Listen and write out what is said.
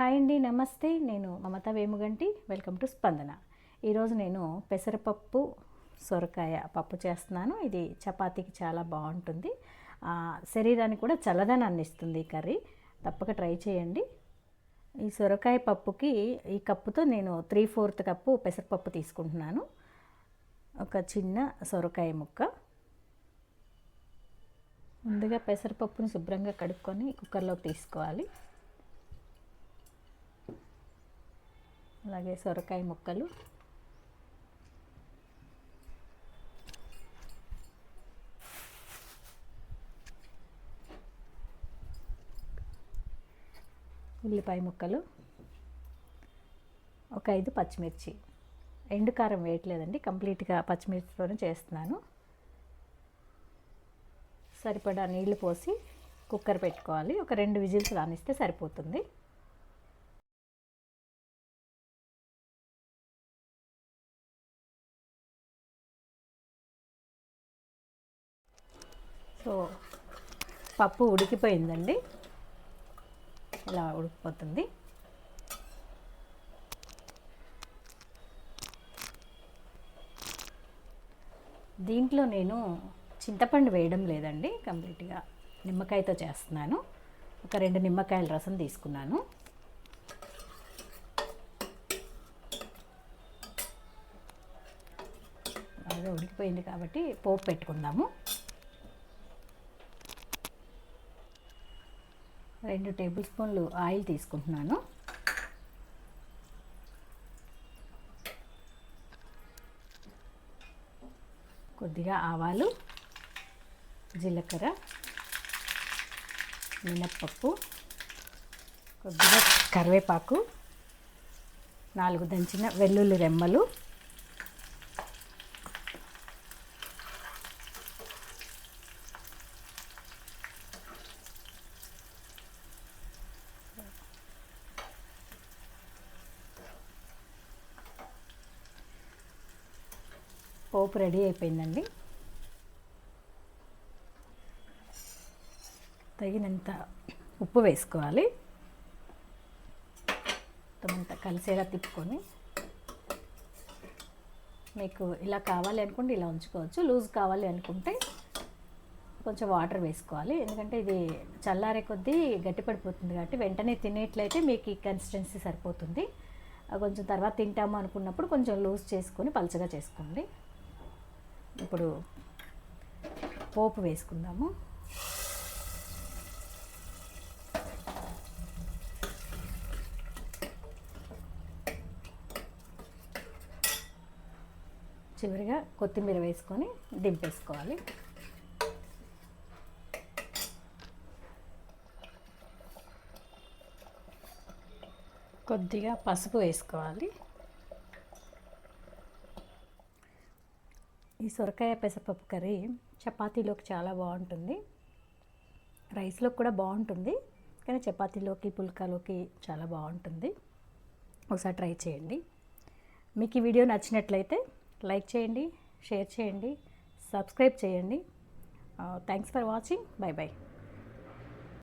Hi అండి, నమస్తే. నేను మమతా వేముగంటి. వెల్కమ్ టు స్పందన. ఈరోజు నేను పెసరపప్పు సొరకాయ పప్పు చేస్తున్నాను. ఇది చపాతీకి చాలా బాగుంటుంది. శరీరానికి కూడా చల్లదనాన్ని ఇస్తుంది ఈ కర్రీ. తప్పక ట్రై చేయండి. ఈ సొరకాయ పప్పుకి ఈ కప్పుతో నేను 3/4 కప్పు పెసరపప్పు తీసుకుంటున్నాను. ఒక చిన్న సొరకాయ ముక్క. ముందుగా పెసరపప్పుని శుభ్రంగా కడుక్కొని కుక్కర్లోకి తీసుకోవాలి. అలాగే సొరకాయ ముక్కలు, ఉల్లిపాయ ముక్కలు, ఒక 5 పచ్చిమిర్చి. ఎండు కారం వేయట్లేదండి, కంప్లీట్గా పచ్చిమిర్చితోనే చేస్తున్నాను. సరిపడా నీళ్లు పోసి కుక్కర్ పెట్టుకోవాలి. ఒక 2 విజిల్స్ రానిస్తే సరిపోతుంది. సో పప్పు ఉడికిపోయిందండి, ఇలా ఉడికిపోతుంది. దీంట్లో నేను చింతపండు వేయడం లేదండి, కంప్లీట్గా నిమ్మకాయతో చేస్తున్నాను. ఒక 2 నిమ్మకాయల రసం తీసుకున్నాను. బాగా ఉడికిపోయింది కాబట్టి పోపు పెట్టుకుందాము. 2 టేబుల్ స్పూన్లు ఆయిల్ తీసుకుంటున్నాను. కొద్దిగా ఆవాలు, జీలకర్ర, మినప్పప్పు, కొద్దిగా కరివేపాకు, 4 దంచిన వెల్లుల్లి రెమ్మలు, పోపు రెడీ అయిపోయిందండి. తగినంత ఉప్పు వేసుకోవాలి. మొత్తం కలిసేలా తిప్పుకొని, మీకు ఇలా కావాలి అనుకుంటే ఇలా ఉంచుకోవచ్చు. లూజ్ కావాలి అనుకుంటే కొంచెం వాటర్ వేసుకోవాలి. ఎందుకంటే ఇది చల్లారే కొద్దీ గట్టిపడిపోతుంది కాబట్టి వెంటనే తినేట్లయితే మీకు ఈ కన్సిస్టెన్సీ సరిపోతుంది. కొంచెం తర్వాత తింటాము అనుకున్నప్పుడు కొంచెం లూజ్ చేసుకొని పలుచగా చేసుకోండి. ఇప్పుడు పోపు వేసుకుందాము. చివరిగా కొత్తిమీర వేసుకొని దింపేసుకోవాలి. కొద్దిగా పసుపు వేసుకోవాలి. ఈ సొరకాయ పెసరపప్పు కర్రీ చపాతీలోకి చాలా బాగుంటుంది, రైస్లోకి కూడా బాగుంటుంది, కానీ చపాతీలోకి పుల్కాలోకి చాలా బాగుంటుంది. ఒకసారి ట్రై చేయండి. మీకు ఈ వీడియో నచ్చినట్లయితే లైక్ చేయండి, షేర్ చేయండి, సబ్స్క్రైబ్ చేయండి. Thanks for watching. By by.